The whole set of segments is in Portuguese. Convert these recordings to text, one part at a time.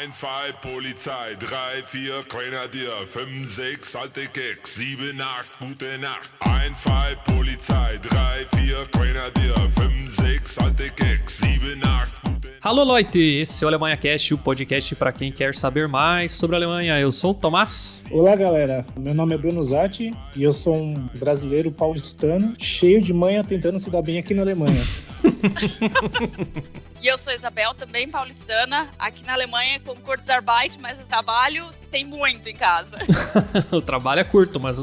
1, 2 Polizei, 3, 4 Grenadier, 5, 6 alte Keks, 7, 8 gute Nacht. 1, 2 Polizei, 3, 4 Grenadier, 5, 6 alte Keks, 7, 8 gute Nacht. Alô, Leute! Esse é o Alemanha Cast, o podcast para quem quer saber mais sobre a Alemanha. Eu sou o Tomás. Olá, galera. Meu nome é Bruno Zatti e eu sou um brasileiro paulistano, cheio de manha, tentando se dar bem aqui na Alemanha. E eu sou Isabel, também paulistana, aqui na Alemanha com Kurzarbeit, mas o trabalho tem muito em casa. O trabalho é curto, mas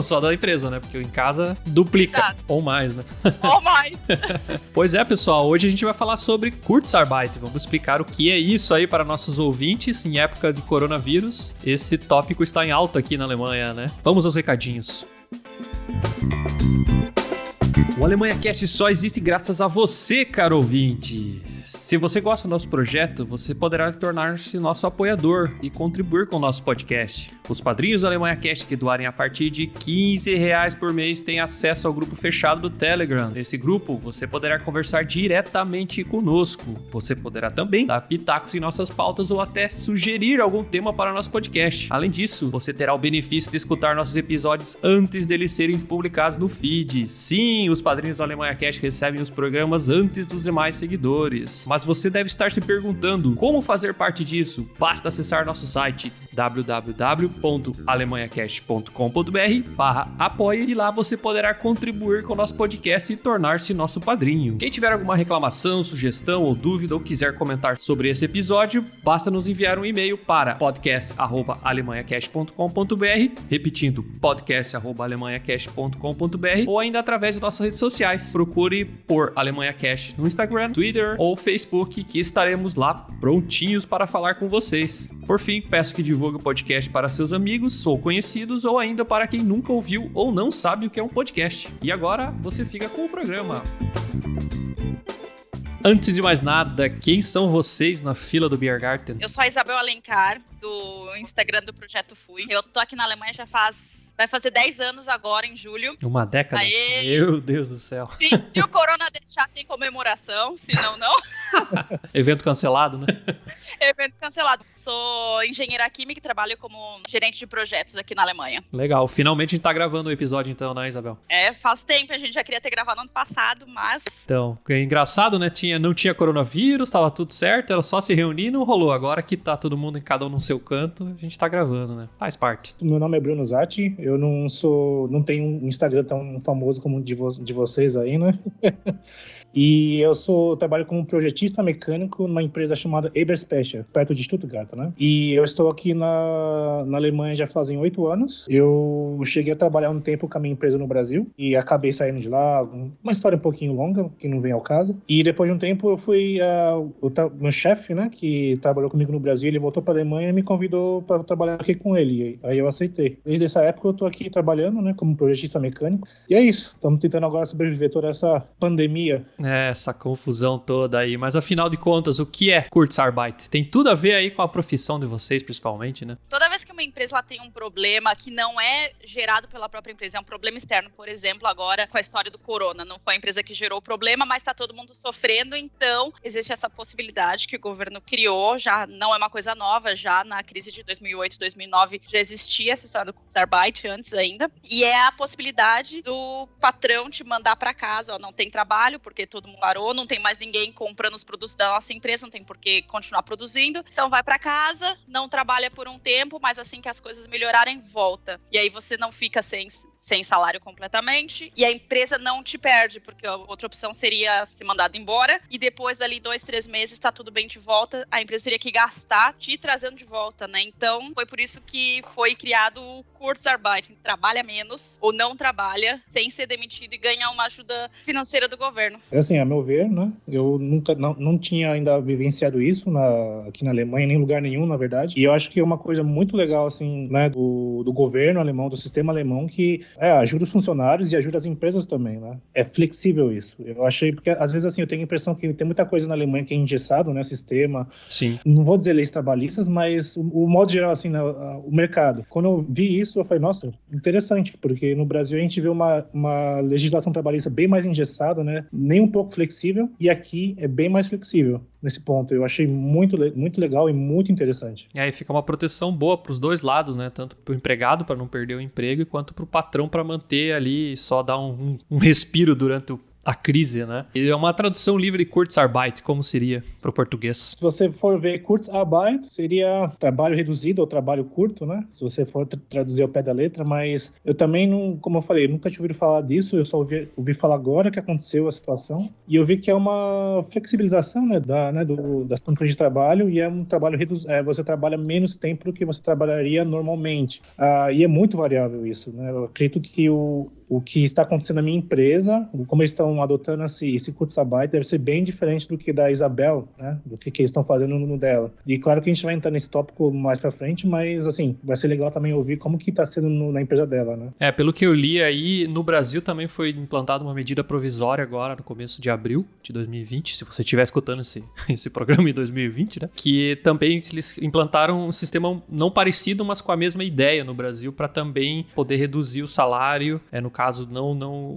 só da empresa, né? Porque em casa duplica. Exato. Ou mais, né? Ou mais. Pois é, pessoal, hoje a gente vai falar sobre Kurzarbeit. Vamos explicar o que é isso aí para nossos ouvintes em época de coronavírus. Esse tópico está em alta aqui na Alemanha, né? Vamos aos recadinhos. O Alemanha Cast só existe graças a você, caro ouvinte. Se você gosta do nosso projeto, você poderá tornar-se nosso apoiador e contribuir com o nosso podcast. Os padrinhos do Alemanha Cast que doarem a partir de R$15 por mês têm acesso ao grupo fechado do Telegram. Nesse grupo, você poderá conversar diretamente conosco. Você poderá também dar pitacos em nossas pautas ou até sugerir algum tema para nosso podcast. Além disso, você terá o benefício de escutar nossos episódios antes deles serem publicados no feed. Sim, os padrinhos do Alemanha Cast recebem os programas antes dos demais seguidores. Mas você deve estar se perguntando como fazer parte disso. Basta acessar nosso site www.alemanhacast.com.br/apoia e lá você poderá contribuir com o nosso podcast e tornar-se nosso padrinho. Quem tiver alguma reclamação, sugestão ou dúvida ou quiser comentar sobre esse episódio, basta nos enviar um e-mail para podcast@alemanhacast.com.br, repetindo, podcast@alemanhacast.com.br ou ainda através de nossas redes sociais. Procure por Alemanha Cast no Instagram, Twitter ou Facebook, que estaremos lá prontinhos para falar com vocês. Por fim, peço que divulgue o podcast para seus amigos ou conhecidos ou ainda para quem nunca ouviu ou não sabe o que é um podcast. E agora você fica com o programa. Antes de mais nada, quem são vocês na fila do Biergarten? Eu sou a Isabel Alencar, do Instagram do Projeto Fui. Eu tô aqui na Alemanha vai fazer 10 anos agora, em julho. Uma década? Aê. Meu Deus do céu. Se o corona deixar, tem comemoração, senão não. Evento cancelado, né? Evento cancelado. Sou engenheira química e trabalho como gerente de projetos aqui na Alemanha. Legal. Finalmente a gente tá gravando o episódio então, né, Isabel? Faz tempo, a gente já queria ter gravado no ano passado, mas... Então, é engraçado, né? Não tinha coronavírus, tava tudo certo, era só se reunir, não rolou. Agora que tá todo mundo, cada um no seu canto, a gente tá gravando, né? Faz parte. Meu nome é Bruno Zatti, eu não tenho um Instagram tão famoso como o de vocês aí, né? E eu trabalho como projetista mecânico numa empresa chamada Eberspecher, perto de Stuttgart, né? E eu estou aqui na Alemanha já fazem 8 anos. Eu cheguei a trabalhar um tempo com a minha empresa no Brasil e acabei saindo de lá, uma história um pouquinho longa, que não vem ao caso. E depois de um tempo eu fui, meu chefe, né, que trabalhou comigo no Brasil, ele voltou para a Alemanha e me convidou para trabalhar aqui com ele. Aí eu aceitei. Desde essa época eu estou aqui trabalhando, né, como projetista mecânico. E é isso, estamos tentando agora sobreviver toda essa pandemia. Essa confusão toda aí. Mas afinal de contas, o que é Kurzarbeit? Tem tudo a ver aí com a profissão de vocês, principalmente, né? Toda vez que uma empresa tem um problema que não é gerado pela própria empresa, é um problema externo, por exemplo, agora com a história do corona, não foi a empresa que gerou o problema, mas está todo mundo sofrendo, então existe essa possibilidade que o governo criou, já não é uma coisa nova, já na crise de 2008, 2009 já existia essa história do Kurzarbeit antes ainda, e é a possibilidade do patrão te mandar para casa, não tem trabalho, porque todo mundo parou, não tem mais ninguém comprando os produtos da nossa empresa, não tem por que continuar produzindo, então vai para casa, não trabalha por um tempo, mas assim que as coisas melhorarem, volta. E aí você não fica sem salário completamente, e a empresa não te perde, porque a outra opção seria ser mandado embora, e depois dali 2-3 meses tá tudo bem de volta, a empresa teria que gastar te trazendo de volta, né? Então, foi por isso que foi criado o Kurzarbeit, trabalha menos, ou não trabalha, sem ser demitido e ganha uma ajuda financeira do governo. Assim, a meu ver, né, eu não tinha ainda vivenciado isso aqui na Alemanha, nem em lugar nenhum, na verdade, e eu acho que é uma coisa muito legal, assim, né, do governo alemão, do sistema alemão, que ajuda os funcionários e ajuda as empresas também, né? É flexível isso. Eu achei, porque às vezes, assim, eu tenho a impressão que tem muita coisa na Alemanha que é engessado, né, o sistema. Sim. Não vou dizer leis trabalhistas, mas o modo geral, assim, né, o mercado. Quando eu vi isso, eu falei, nossa, Nossa, interessante, porque no Brasil a gente vê uma legislação trabalhista bem mais engessada, né? Nem um pouco flexível, e aqui é bem mais flexível nesse ponto. Eu achei muito legal e muito interessante. E aí fica uma proteção boa para os dois lados, né? Tanto para o empregado para não perder o emprego, quanto para o patrão para manter ali e só dar um respiro durante a crise, né? E é uma tradução livre de Kurzarbeit, como seria para o português? Se você for ver Kurzarbeit, seria trabalho reduzido ou trabalho curto, né? Se você for traduzir ao pé da letra, mas eu também não, como eu falei, nunca tinha ouvido falar disso, eu só ouvi falar agora que aconteceu a situação, e eu vi que é uma flexibilização, né, das condições de trabalho, e é um trabalho reduzido, você trabalha menos tempo do que você trabalharia normalmente. E é muito variável isso, né? Eu acredito que o que está acontecendo na minha empresa, como eles estão adotando esse Kurzarbeit, deve ser bem diferente do que da Isabel, né? Do que eles estão fazendo no dela. E claro que a gente vai entrar nesse tópico mais pra frente, mas assim, vai ser legal também ouvir como que tá sendo na empresa dela, né? Pelo que eu li aí, no Brasil também foi implantada uma medida provisória agora, no começo de abril de 2020, se você estiver escutando esse programa em 2020, né? Que também eles implantaram um sistema não parecido, mas com a mesma ideia no Brasil, para também poder reduzir o salário, no caso,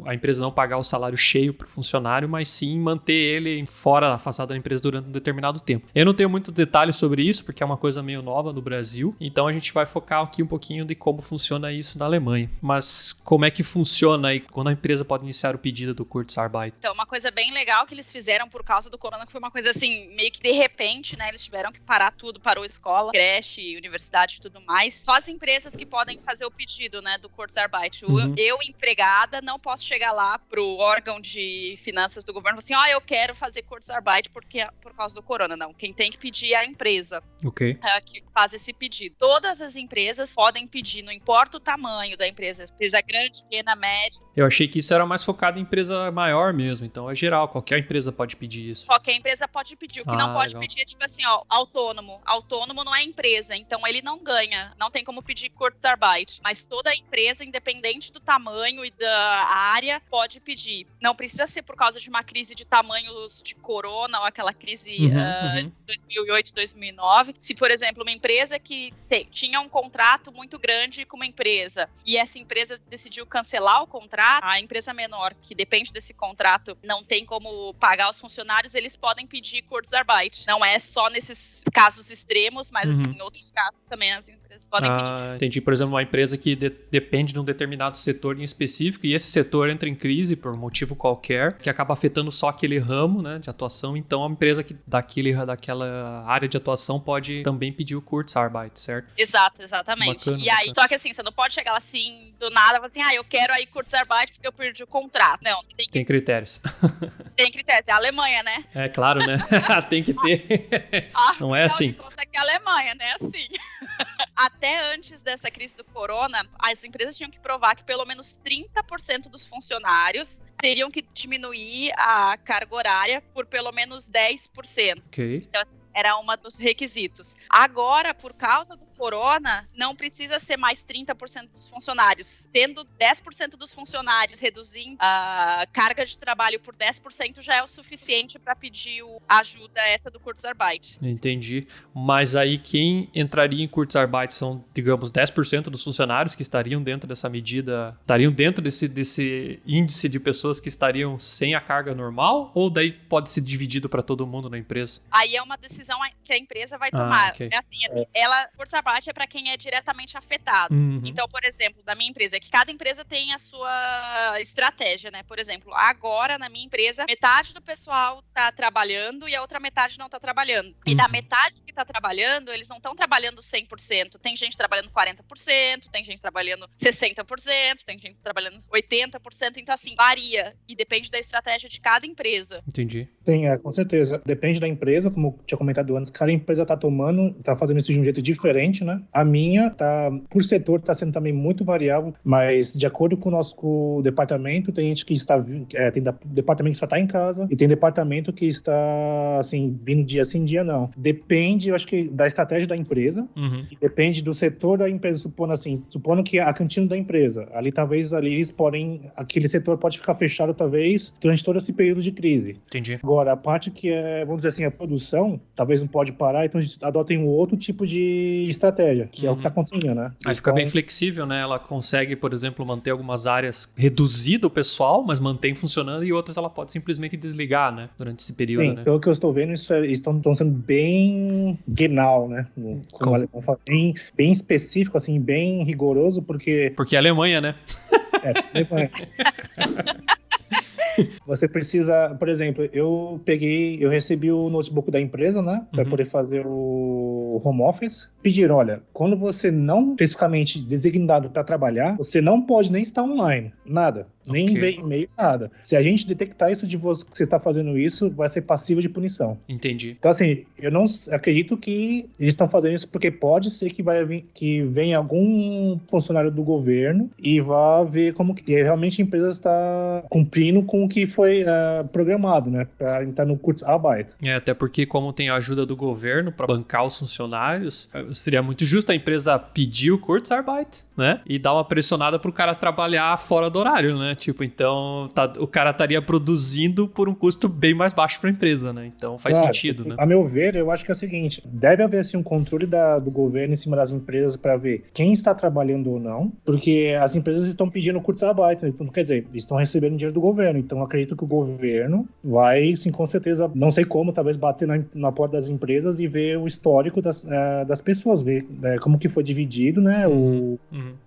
a empresa não pagar o salário cheio para o funcionário, mas sim manter ele fora, afastado da empresa durante um determinado tempo. Eu não tenho muitos detalhes sobre isso, porque é uma coisa meio nova no Brasil, então a gente vai focar aqui um pouquinho de como funciona isso na Alemanha. Mas como é que funciona aí quando a empresa pode iniciar o pedido do Kurzarbeit? Então, uma coisa bem legal que eles fizeram por causa do corona, que foi uma coisa assim, meio que de repente, né? Eles tiveram que parar tudo, parou escola, creche, universidade e tudo mais. Só as empresas que podem fazer o pedido, né, do Kurzarbeit. Eu, empregada, não posso chegar lá pro órgão de finanças do governo e falar assim, eu quero fazer Kurzarbeit por causa do corona. Não, quem tem que pedir é a empresa. Ok. Que faz esse pedido. Todas as empresas podem pedir, não importa o tamanho da empresa. Empresa grande, pequena, média. Eu achei que isso era mais focado em empresa maior mesmo, então é geral, qualquer empresa pode pedir isso. Qualquer empresa pode pedir. O que não pode legal. pedir é tipo assim, autônomo. Autônomo não é empresa, então ele não ganha, não tem como pedir Kurzarbeit. Mas toda empresa, independente do tamanho e da área, pode pedir. Não precisa ser por causa de uma crise de tamanhos de corona ou aquela crise de 2008, 2009. Se, por exemplo, uma empresa que tinha um contrato muito grande com uma empresa e essa empresa decidiu cancelar o contrato, a empresa menor, que depende desse contrato, não tem como pagar os funcionários, eles podem pedir Kurzarbeit. Não é só nesses casos extremos, mas assim, em outros casos também as empresas podem pedir. Entendi. Por exemplo, uma empresa que depende de um determinado setor em específico e esse setor entra em crise por um motivo qualquer, que acaba afetando só aquele ramo, né, de atuação, então a empresa que daquela área de atuação pode também pedir o Kurzarbeit, certo? Exatamente. Bacana, e aí, só que assim, você não pode chegar lá assim, do nada, e falar assim, eu quero aí Kurzarbeit porque eu perdi o contrato. Não, tem critérios. Tem critérios. É a Alemanha, né? É claro, né? Tem que ter. Não é assim. Conta que é a Alemanha, né? Assim. Até antes dessa crise do corona, as empresas tinham que provar que pelo menos 30% dos funcionários teriam que diminuir a carga horária por pelo menos 10%. Ok. Então, assim, era um dos requisitos. Agora, por causa do corona, não precisa ser mais 30% dos funcionários. Tendo 10% dos funcionários reduzindo a carga de trabalho por 10% já é o suficiente para pedir a ajuda essa do Kurzarbeit. Entendi. Mas aí quem entraria em Kurzarbeit são, digamos, 10% dos funcionários que estariam dentro dessa medida, estariam dentro desse índice de pessoas que estariam sem a carga normal? Ou daí pode ser dividido para todo mundo na empresa? Aí é uma decisão que a empresa vai tomar. Okay. É assim, Kurzarbeit é para quem é diretamente afetado. Então, por exemplo, da minha empresa, que cada empresa tem a sua estratégia, né? Por exemplo, agora na minha empresa, metade do pessoal tá trabalhando e a outra metade não tá trabalhando. E da metade que tá trabalhando, eles não estão trabalhando 100%. Tem gente trabalhando 40%, tem gente trabalhando 60%, tem gente trabalhando 80%. Então, assim, varia. E depende da estratégia de cada empresa. Entendi. Sim, com certeza. Depende da empresa, como eu tinha comentado antes, cada empresa tá fazendo isso de um jeito diferente, né? A minha, por setor, tá sendo também muito variável, mas de acordo com o nosso departamento, tem gente que tem departamento que só tá em casa e tem departamento que está, assim, vindo dia sim, dia não. Depende, eu acho que, da estratégia da empresa e depende depende do setor da empresa, supondo que a cantina da empresa, talvez eles podem, aquele setor pode ficar fechado talvez durante todo esse período de crise. Entendi. Agora, a parte que é, vamos dizer assim, a produção, talvez não pode parar, então a gente adotem um outro tipo de estratégia, que é o que está acontecendo, né? Aí fica bem flexível, né? Ela consegue, por exemplo, manter algumas áreas reduzido o pessoal, mas mantém funcionando, e outras ela pode simplesmente desligar, né? Durante esse período, sim, né? Pelo que eu estou vendo, isso estão sendo bem genau, né? Como o alemão fala, bem específico, assim, bem rigoroso, porque é Alemanha, né? Alemanha. Você precisa, por exemplo, eu recebi o notebook da empresa, né, para poder fazer o home office. Pediram, olha, quando você não especificamente designado para trabalhar, você não pode nem estar online, nada, nem ver e-mail, nada. Se a gente detectar isso de você que você está fazendo isso, vai ser passível de punição. Entendi. Então, assim, eu não acredito que eles estão fazendo isso porque pode ser que venha algum funcionário do governo e vá ver como que realmente a empresa está cumprindo com o que foi programado, né, para entrar no Kurzarbeit. Até porque como tem a ajuda do governo para bancar os funcionários, seria muito justo a empresa pedir o Kurzarbeit, né, e dar uma pressionada pro cara trabalhar fora do horário, né, tipo, então o cara estaria produzindo por um custo bem mais baixo para a empresa, né, então faz sentido, né. A meu ver, eu acho que é o seguinte, deve haver assim um controle do governo em cima das empresas para ver quem está trabalhando ou não, porque as empresas estão pedindo Kurzarbeit, né? Então, quer dizer, estão recebendo dinheiro do governo, então acredito que o governo vai, sim, com certeza, não sei como, talvez bater na porta das empresas e ver o histórico das pessoas, ver como que foi dividido, né,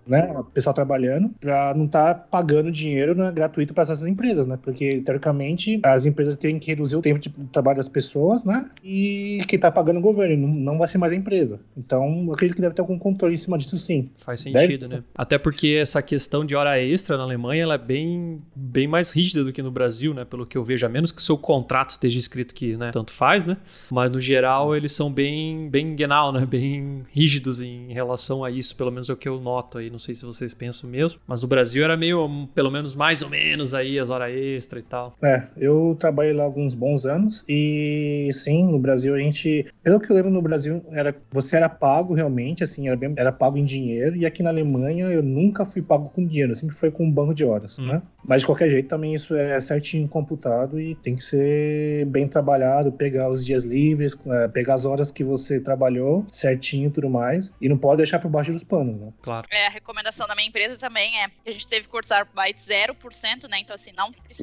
né, o pessoal trabalhando, para não estar pagando dinheiro, né, gratuito para essas empresas, né, porque, teoricamente, as empresas têm que reduzir o tempo de trabalho das pessoas, né, e quem está pagando é o governo, não vai ser mais a empresa. Então, eu acredito que deve ter algum controle em cima disso, sim. Faz sentido, né? Até porque essa questão de hora extra na Alemanha, ela é bem mais rígida do que no Brasil, né? Pelo que eu vejo, a menos que o seu contrato esteja escrito que, né, tanto faz, né? Mas no geral eles são bem genau, né? Bem rígidos em relação a isso, pelo menos é o que eu noto aí. Não sei se vocês pensam mesmo, mas no Brasil era meio, pelo menos mais ou menos aí as horas extra e tal. Eu trabalhei lá alguns bons anos e sim, no Brasil a gente, pelo que eu lembro, no Brasil você era pago realmente, assim, era pago em dinheiro, e aqui na Alemanha eu nunca fui pago com dinheiro, sempre foi com um banco de horas, né? Mas de qualquer jeito também isso é certinho computado e tem que ser bem trabalhado, pegar os dias livres, pegar as horas que você trabalhou certinho e tudo mais, e não pode deixar por baixo dos panos, né? Claro. A recomendação da minha empresa também é que a gente teve Kurzarbeit 0%, né? Então, assim,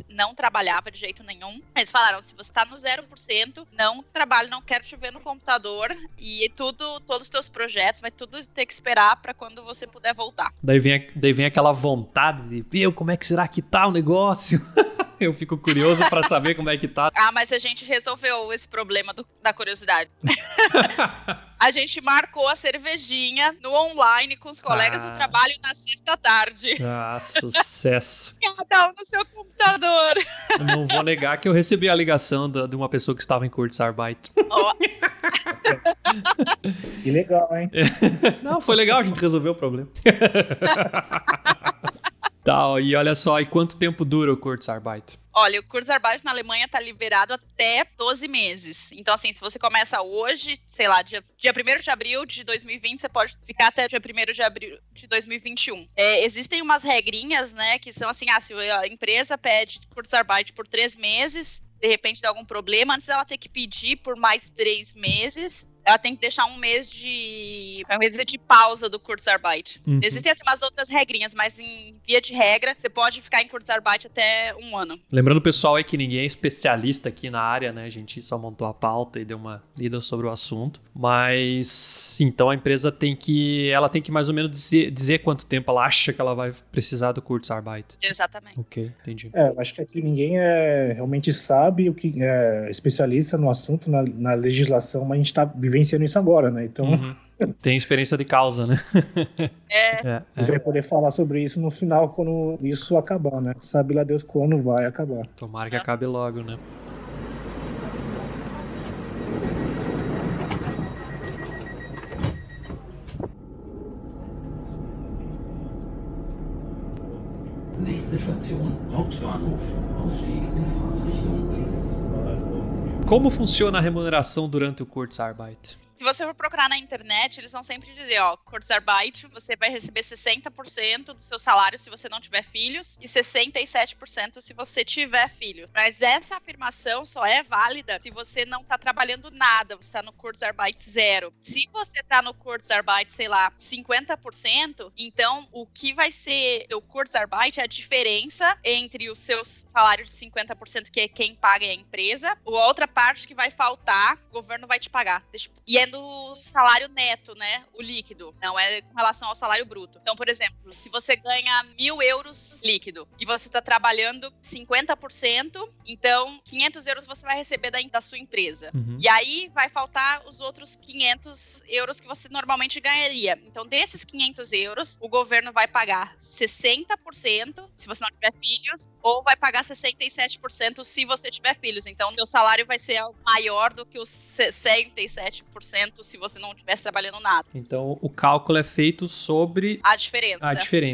não trabalhava de jeito nenhum. Eles falaram, se você tá no 0%, não trabalhe, não quero te ver no computador, e todos os teus projetos, vai tudo ter que esperar pra quando você puder voltar. Daí vem aquela vontade de ver como é que será que tá o negócio. Eu fico curioso pra saber como é que tá. Mas a gente resolveu esse problema da curiosidade. A gente marcou a cervejinha no online com os colegas do trabalho na sexta-tarde. Sucesso. Cada um no seu computador. Não vou negar que eu recebi a ligação de uma pessoa que estava em Kurzarbeit. Que legal, hein? Não, foi legal, a gente resolveu o problema. E olha só, e quanto tempo dura o Kurzarbeit? Olha, o Kurzarbeit na Alemanha tá liberado até 12 meses. Então, assim, se você começa hoje, sei lá, dia 1º de abril de 2020, você pode ficar até dia 1º de abril de 2021. Existem umas regrinhas, né, que são assim, se a empresa pede Kurzarbeit por 3 meses, de repente dá algum problema, antes dela ter que pedir por mais 3 meses, ela tem que deixar um mês de pausa do Kurzarbeit. Existem assim, umas outras regrinhas, mas em via de regra, você pode ficar em Kurzarbeit até 1 ano. Lembrando, pessoal, aí que ninguém é especialista aqui na área, né? A gente só montou a pauta e deu uma lida sobre o assunto. Mas, então a empresa tem que mais ou menos dizer quanto tempo ela acha que ela vai precisar do Kurzarbeit. Exatamente. Ok, entendi. Acho que aqui ninguém realmente sabe o que é especialista no assunto, na legislação, mas a gente tá vivenciando isso agora, né? Então... Tem experiência de causa, né? A gente vai poder falar sobre isso no final, quando isso acabar, né? Sabe lá Deus quando vai acabar. Tomara que acabe logo, né? Nächste Station, Hauptbahnhof. Ausstieg in Fahrtrichtung links. Como funciona a remuneração durante o Kurzarbeit? Se você for procurar na internet, eles vão sempre dizer, ó, Kurzarbeit, você vai receber 60% do seu salário se você não tiver filhos e 67% se você tiver filhos. Mas essa afirmação só é válida se você não tá trabalhando nada, você tá no Kurzarbeit 0. Se você tá no Kurzarbeit, sei lá, 50%, então o que vai ser o Kurzarbeit é a diferença entre o seu salário de 50%, que é quem paga é a empresa, a outra parte que vai faltar, o governo vai te pagar. E é do salário neto, né? O líquido. Não é com relação ao salário bruto. Então, por exemplo, se você ganha 1.000 euros líquido e você tá trabalhando 50%, então 500 euros você vai receber da sua empresa. Uhum. E aí vai faltar os outros 500 euros que você normalmente ganharia. Então, desses 500 euros, o governo vai pagar 60% se você não tiver filhos, ou vai pagar 67% se você tiver filhos. Então, o seu salário vai ser maior do que os 67% se você não estivesse trabalhando nada. Então, o cálculo é feito sobre A diferença.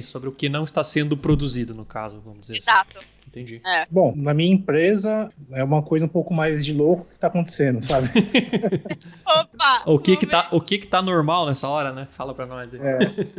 sobre o que não está sendo produzido, no caso, vamos dizer Exato. assim. Entendi. Bom, na minha empresa é uma coisa um pouco mais de louco que tá acontecendo, sabe? Opa! O que tá normal nessa hora, né? Fala pra nós aí.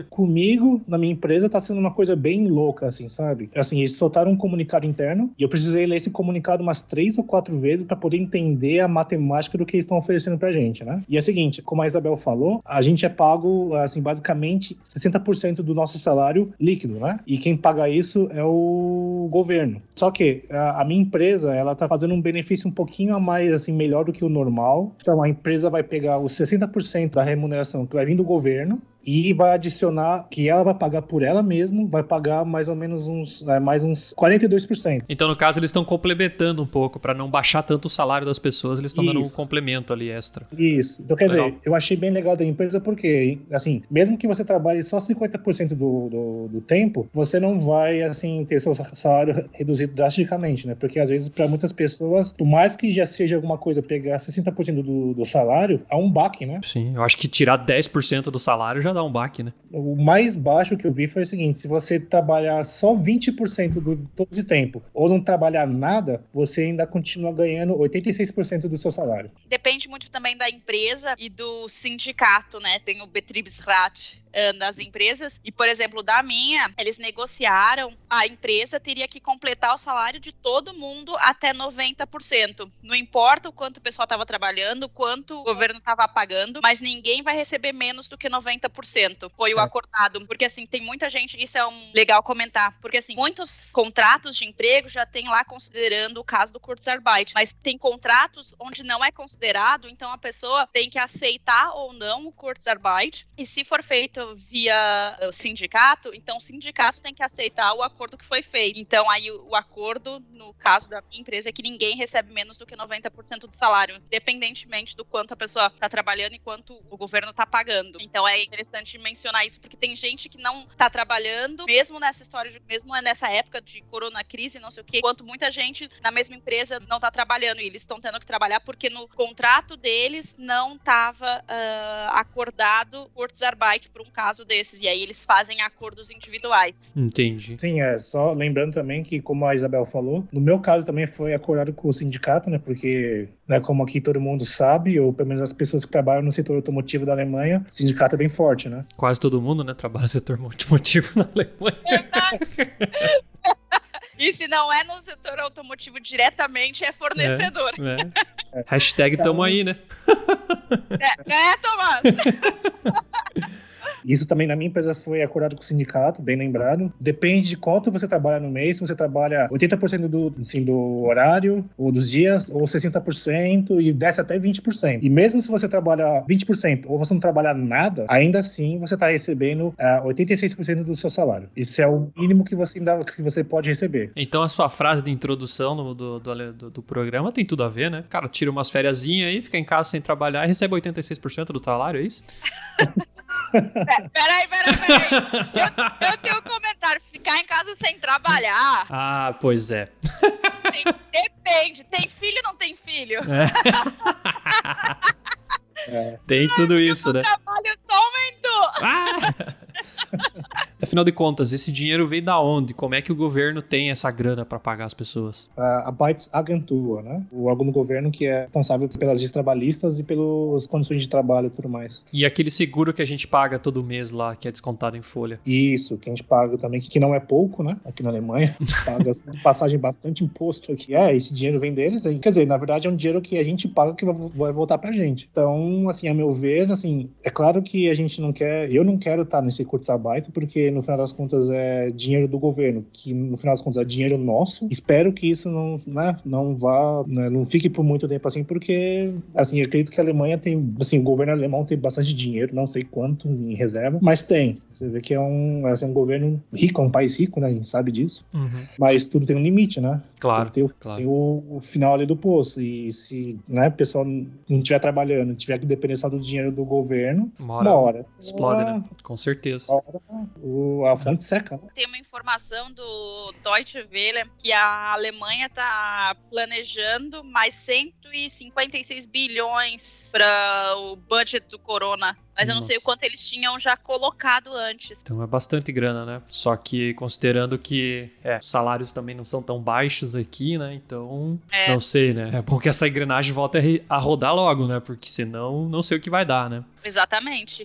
Comigo, na minha empresa, tá sendo uma coisa bem louca, assim, sabe? Assim, eles soltaram um comunicado interno e eu precisei ler esse comunicado umas 3 ou 4 vezes pra poder entender a matemática do que eles estão oferecendo pra gente, né? E é o seguinte, como a Isabel falou, a gente é pago, assim, basicamente 60% do nosso salário líquido, né? E quem paga isso é o governo. Só que a minha empresa, ela tá fazendo um benefício um pouquinho a mais, assim, melhor do que o normal. Então, a empresa vai pegar os 60% da remuneração que vai vir do governo e vai adicionar, que ela vai pagar por ela mesma, vai pagar mais ou menos uns 42%. Então, no caso, eles estão complementando um pouco, pra não baixar tanto o salário das pessoas, eles estão dando um complemento ali extra. Isso. Então, quer Legal. dizer, eu achei bem legal da empresa porque, assim, mesmo que você trabalhe só 50% do tempo, você não vai, assim, ter seu salário reduzido drasticamente, né? Porque, às vezes, para muitas pessoas, por mais que já seja alguma coisa pegar 60% do salário, é um baque, né? Sim, eu acho que tirar 10% do salário já dá um baque, né? O mais baixo que eu vi foi o seguinte, se você trabalhar só 20% do todo esse tempo, ou não trabalhar nada, você ainda continua ganhando 86% do seu salário. Depende muito também da empresa e do sindicato, né? Tem o Betriebsrat das empresas. E, por exemplo, da minha, eles negociaram, a empresa teria que completar o salário de todo mundo até 90%. Não importa o quanto o pessoal estava trabalhando, quanto o governo estava pagando, mas ninguém vai receber menos do que 90%. Foi o acordado. Porque, assim, tem muita gente, isso é legal comentar, porque, assim, muitos contratos de emprego já tem lá considerando o caso do Kurzarbeit, mas tem contratos onde não é considerado, então a pessoa tem que aceitar ou não o Kurzarbeit, e se for feito via o sindicato, então o sindicato tem que aceitar o acordo que foi feito. Então aí o acordo, no caso da minha empresa, é que ninguém recebe menos do que 90% do salário, independentemente do quanto a pessoa está trabalhando e quanto o governo está pagando. Então é interessante mencionar isso, porque tem gente que não está trabalhando, mesmo nessa história, mesmo nessa época de corona crise, não sei o quê, enquanto muita gente na mesma empresa não está trabalhando, e eles estão tendo que trabalhar porque no contrato deles não estava acordado Kurzarbeit por um caso desses, e aí eles fazem acordos individuais. Entendi. Sim, só lembrando também que, como a Isabel falou, no meu caso também foi acordado com o sindicato, né, porque, né, como aqui todo mundo sabe, ou pelo menos as pessoas que trabalham no setor automotivo da Alemanha, o sindicato é bem forte, né? Quase todo mundo, né, trabalha no setor automotivo na Alemanha. E se não é no setor automotivo diretamente, é fornecedor. Hashtag tamo aí, né? Tomás? Isso também na minha empresa foi acordado com o sindicato, bem lembrado. Depende de quanto você trabalha no mês. Se você trabalha 80% do horário, ou dos dias, ou 60%, e desce até 20%. E mesmo se você trabalha 20%, ou você não trabalha nada, ainda assim você está recebendo 86% do seu salário. Isso é o mínimo que você pode receber. Então a sua frase de introdução do programa tem tudo a ver, né? Cara, tira umas fériasinhas aí, fica em casa sem trabalhar e recebe 86% do salário, é isso? Peraí. Eu tenho um comentário. Ficar em casa sem trabalhar. Ah, pois é. Depende. Tem filho ou não tem filho? Tem tudo isso, né? O trabalho só aumentou. Afinal de contas, esse dinheiro veio da onde? Como é que o governo tem essa grana para pagar as pessoas? A Arbeitsagentur, né? O órgão do governo que é responsável pelas leis trabalhistas e pelas condições de trabalho e tudo mais. E aquele seguro que a gente paga todo mês lá, que é descontado em folha. Isso, que a gente paga também, que não é pouco, né? Aqui na Alemanha, paga passagem bastante imposto aqui. Esse dinheiro vem deles. Quer dizer, na verdade é um dinheiro que a gente paga que vai voltar pra gente. Então, assim, a meu ver, assim, é claro que a gente não quer, eu não quero estar nesse Kurzarbeit, porque no final das contas é dinheiro do governo, que no final das contas é dinheiro nosso. Espero que isso não vá, né, não fique por muito tempo assim, porque, assim, eu acredito que a Alemanha tem, assim, o governo alemão tem bastante dinheiro, não sei quanto em reserva, mas tem. Você vê que é um governo rico, é um país rico, né, a gente sabe disso. Uhum. Mas tudo tem um limite, né? Claro, Tem claro. o final ali do poço. E se, né, o pessoal não estiver trabalhando, tiver que depender só do dinheiro do governo, uma hora explode, né? Com certeza. A fonte seca. Tem uma informação do Deutsche Welle que a Alemanha está planejando mais 156 bilhões para o budget do corona. Mas eu não sei o quanto eles tinham já colocado antes. Então é bastante grana, né? Só que considerando que os salários também não são tão baixos aqui, né? Então, não sei, né? É bom que essa engrenagem volte a rodar logo, né? Porque senão não sei o que vai dar, né? Exatamente.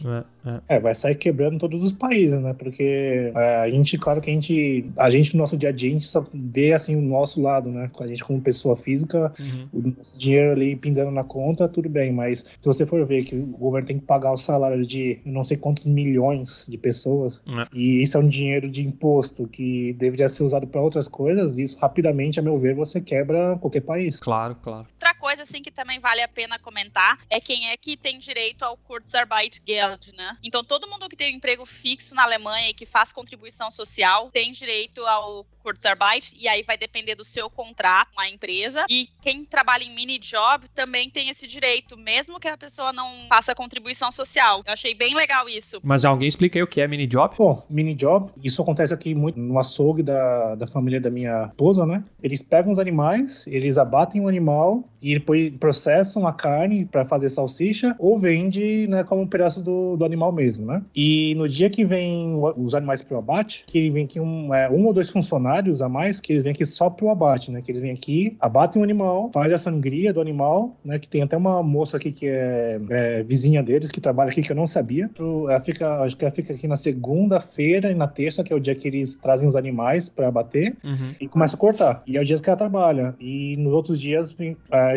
Vai sair quebrando todos os países, né? Porque a gente, claro que a gente no nosso dia a dia, a gente só vê, assim, o nosso lado, né? A gente como pessoa física, o nosso dinheiro ali pingando na conta, tudo bem. Mas se você for ver que o governo tem que pagar o salário de não sei quantos milhões de pessoas, e isso é um dinheiro de imposto que deveria ser usado para outras coisas, isso rapidamente, a meu ver, você quebra qualquer país. Claro, claro. Outra coisa, assim, que também vale a pena comentar é quem é que tem direito ao Kurzarbeitgeld, né? Então, todo mundo que tem um emprego fixo na Alemanha e que faz contribuição social tem direito ao Kurzarbeit, e aí vai depender do seu contrato com a empresa. E quem trabalha em mini-job também tem esse direito, mesmo que a pessoa não faça contribuição social. Eu achei bem legal isso. Mas alguém explica aí o que é mini-job? Bom, mini-job, isso acontece aqui muito no açougue da família da minha esposa, né? Eles pegam os animais, eles abatem o animal e depois processam a carne para fazer salsicha ou vende, né, como um pedaço do animal mesmo, né? E no dia que vem os animais pro abate, que vem aqui um ou dois funcionários a mais, que eles vêm aqui só pro abate, né? Que eles vêm aqui, abatem o animal, faz a sangria do animal, né? Que tem até uma moça aqui que é vizinha deles, que trabalha aqui, que eu não sabia. Acho que ela fica aqui na segunda-feira e na terça, que é o dia que eles trazem os animais para abater, e começa a cortar. E é o dia que ela trabalha. E nos outros dias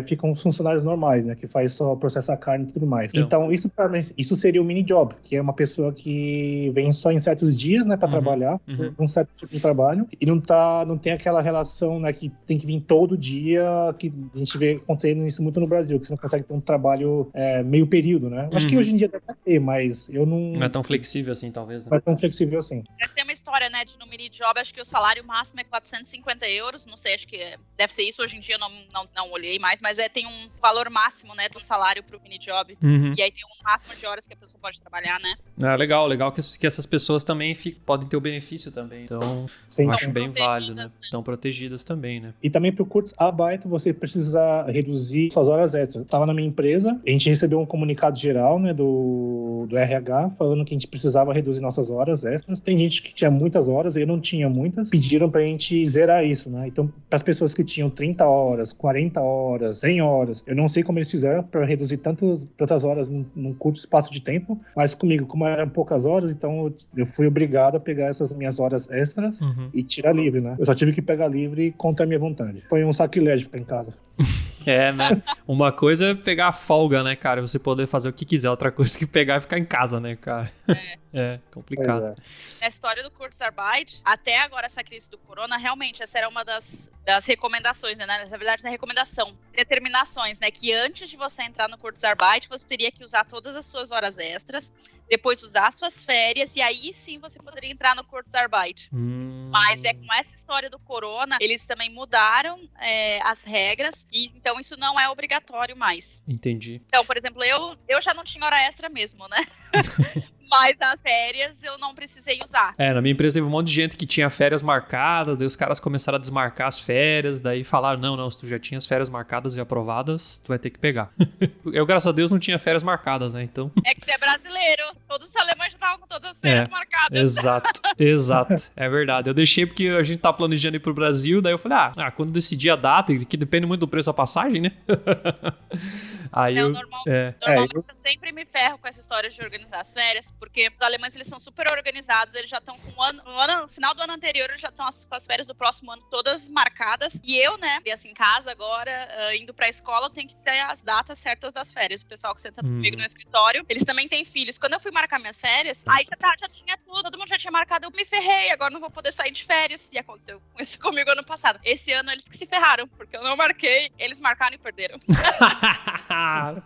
ficam os funcionários normais, né? Que faz só processar a carne e tudo mais. Então isso seria o mini job, que é uma pessoa que vem só em certos dias, né? Para trabalhar, um certo tipo de trabalho, e não tem aquela relação, né? Que tem que vir todo dia, que a gente vê acontecendo isso muito no Brasil, que você não consegue ter um trabalho meio período, né? Acho que hoje em dia deve ter, mas eu não... Não é tão flexível assim, talvez, né? Não é tão flexível assim. Tem uma história, né, de no mini-job, acho que o salário máximo é 450 euros, não sei, acho que deve ser isso, hoje em dia eu não olhei mais, mas tem um valor máximo, né, do salário pro mini-job, e aí tem um máximo de horas que a pessoa pode trabalhar, né? Legal que essas pessoas também podem ter o benefício também, então Sim, acho bem válido, né? Estão protegidas também, né? E também pro Kurzarbeit você precisa reduzir suas horas extras. Eu tava na minha empresa, a gente recebeu um comunicado geral, né, do RH, falando que a gente precisava reduzir nossas horas extras. Tem gente que tinha muitas horas, eu não tinha muitas. Pediram pra gente zerar isso, né? Então, para as pessoas que tinham 30 horas, 40 horas, 100 horas, eu não sei como eles fizeram para reduzir tantas horas num curto espaço de tempo, mas comigo, como eram poucas horas, então eu fui obrigado a pegar essas minhas horas extras e tirar livre, né? Eu só tive que pegar livre contra a minha vontade. Foi um sacrilégio ficar em casa. Né? Uma coisa é pegar a folga, né, cara? Você poder fazer o que quiser. Outra coisa é que pegar e ficar em casa, né, cara? É complicado. Na história do Kurzarbeit, até agora essa crise do corona, realmente essa era uma das recomendações, né? Na verdade, não é recomendação, determinações, né? Que antes de você entrar no Kurzarbeit, você teria que usar todas as suas horas extras, depois usar suas férias, e aí sim você poderia entrar no Kurzarbeit. Mas com essa história do corona, eles também mudaram as regras, e então isso não é obrigatório mais. Entendi. Então, por exemplo, eu já não tinha hora extra mesmo, né? Mas as férias eu não precisei usar. Na minha empresa teve um monte de gente que tinha férias marcadas, daí os caras começaram a desmarcar as férias, daí falaram, não, se tu já tinha as férias marcadas e aprovadas, tu vai ter que pegar. Eu, graças a Deus, não tinha férias marcadas, né, então... É que você é brasileiro, todos os alemães já estavam com todas as férias marcadas. Exato, é verdade. Eu deixei porque a gente tá planejando ir pro Brasil, daí eu falei, quando decidir a data, que depende muito do preço da passagem, né? Aí normalmente eu sempre me ferro com essa história de organizar as férias, porque os alemães, eles são super organizados, eles já estão com no final do ano anterior, eles já estão com as férias do próximo ano todas marcadas, e eu, né, assim, em casa agora, indo pra escola, eu tenho que ter as datas certas das férias. O pessoal que senta comigo no escritório, eles também têm filhos. Quando eu fui marcar minhas férias, aí já tinha tudo, todo mundo já tinha marcado, eu me ferrei, agora não vou poder sair de férias, e aconteceu isso comigo ano passado. Esse ano eles que se ferraram, porque eu não marquei, eles marcaram e perderam.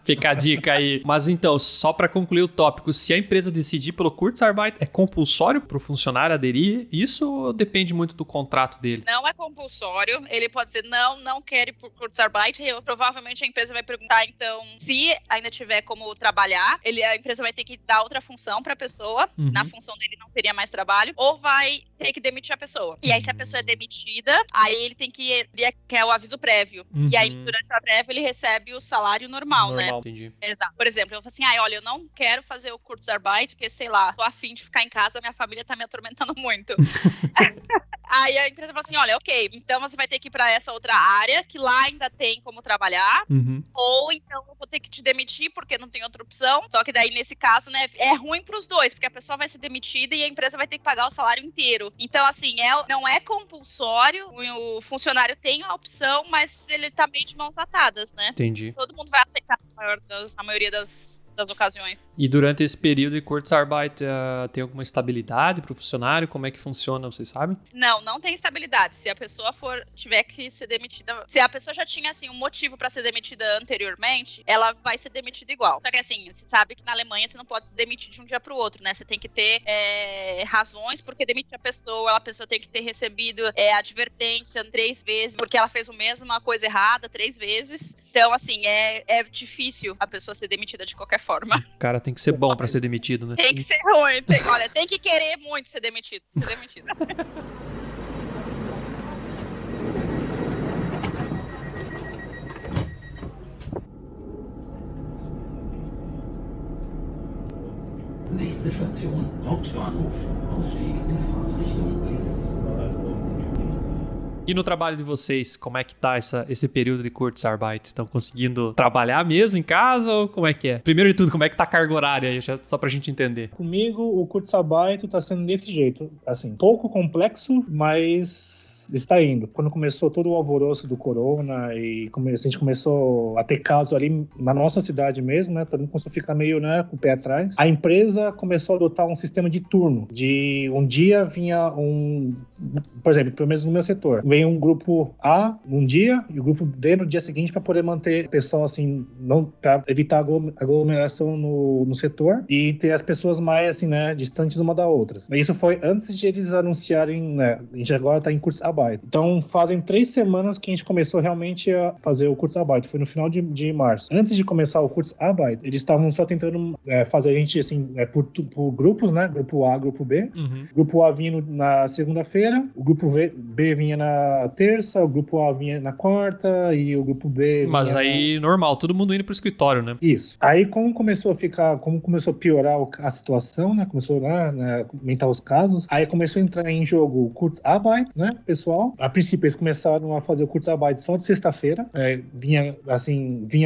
Fica a dica aí. Mas então, só pra concluir o tópico, se a empresa decidir pelo Kurzarbeit, é compulsório pro funcionário aderir? Isso ou depende muito do contrato dele? Não é compulsório. Ele pode dizer, não quero ir por Kurzarbeit. Provavelmente a empresa vai perguntar, então, se ainda tiver como trabalhar, a empresa vai ter que dar outra função pra pessoa. Se na função dele não teria mais trabalho, ou vai ter que demitir a pessoa. E aí, se a pessoa é demitida, aí ele tem que é o aviso prévio. E aí, durante a prévio, ele recebe o salário normal, né? Entendi. Exato. Por exemplo, eu falo assim, olha, eu não quero fazer o Kurzarbeit, porque, sei lá, tô afim de ficar em casa, minha família tá me atormentando muito. Aí a empresa fala assim, olha, ok, então você vai ter que ir pra essa outra área, que lá ainda tem como trabalhar, ou então eu vou ter que te demitir, porque não tem outra opção. Só que daí, nesse caso, né, é ruim pros dois, porque a pessoa vai ser demitida e a empresa vai ter que pagar o salário inteiro. Então, assim, não é compulsório, o funcionário tem a opção, mas ele tá meio de mãos atadas, né? Entendi. Todo mundo vai aceitar na maioria das ocasiões. E durante esse período de Kurzarbeit, tem alguma estabilidade pro funcionário? Como é que funciona, vocês sabem? Não tem estabilidade. Se a pessoa tiver que ser demitida, se a pessoa já tinha, assim, um motivo pra ser demitida anteriormente, ela vai ser demitida igual. Só que, assim, você sabe que na Alemanha você não pode demitir de um dia pro outro, né? Você tem que ter razões porque demitir a pessoa tem que ter recebido advertência 3 vezes, porque ela fez a mesma coisa errada 3 vezes. Então, assim, é difícil a pessoa ser demitida de qualquer forma. O cara tem que ser bom pra ser demitido, né? Tem que ser ruim. Tem que querer muito ser demitido. Nächste Station, Hauptbahnhof. Ausstieg in Fahrtrichtung links. E no trabalho de vocês, como é que tá esse período de Kurzarbeit? Estão conseguindo trabalhar mesmo em casa ou como é que é? Primeiro de tudo, como é que tá a carga horária aí, só pra gente entender? Comigo, o Kurzarbeit tá sendo desse jeito, assim, pouco complexo, mas está indo. Quando começou todo o alvoroço do corona e a gente começou a ter casos ali na nossa cidade mesmo, né? Todo mundo começou a ficar meio, né, com o pé atrás. A empresa começou a adotar um sistema de turno. De um dia vinha por exemplo, pelo menos no meu setor, vem um grupo A um dia e o grupo D no dia seguinte para poder manter o pessoal assim, para evitar aglomeração no setor e ter as pessoas mais assim, né, distantes uma da outra. Mas isso foi antes de eles anunciarem, né? A gente agora está em Kurzarbeit. Então, fazem 3 semanas que a gente começou realmente a fazer o Kurzarbeit. Foi no final de março. Antes de começar o Kurzarbeit, eles estavam só tentando fazer a gente, assim, por grupos, né? Grupo A, grupo B. O grupo A vinha na segunda-feira, o grupo B vinha na terça, o grupo A vinha na quarta e o grupo B vinha... Mas aí, normal, todo mundo indo pro escritório, né? Isso. Aí, como começou a piorar a situação, né? Começou a aumentar os casos, aí começou a entrar em jogo o Kurzarbeit, né? Pessoal, a princípio eles começaram a fazer o Kurzarbeit só de sexta-feira. Vinha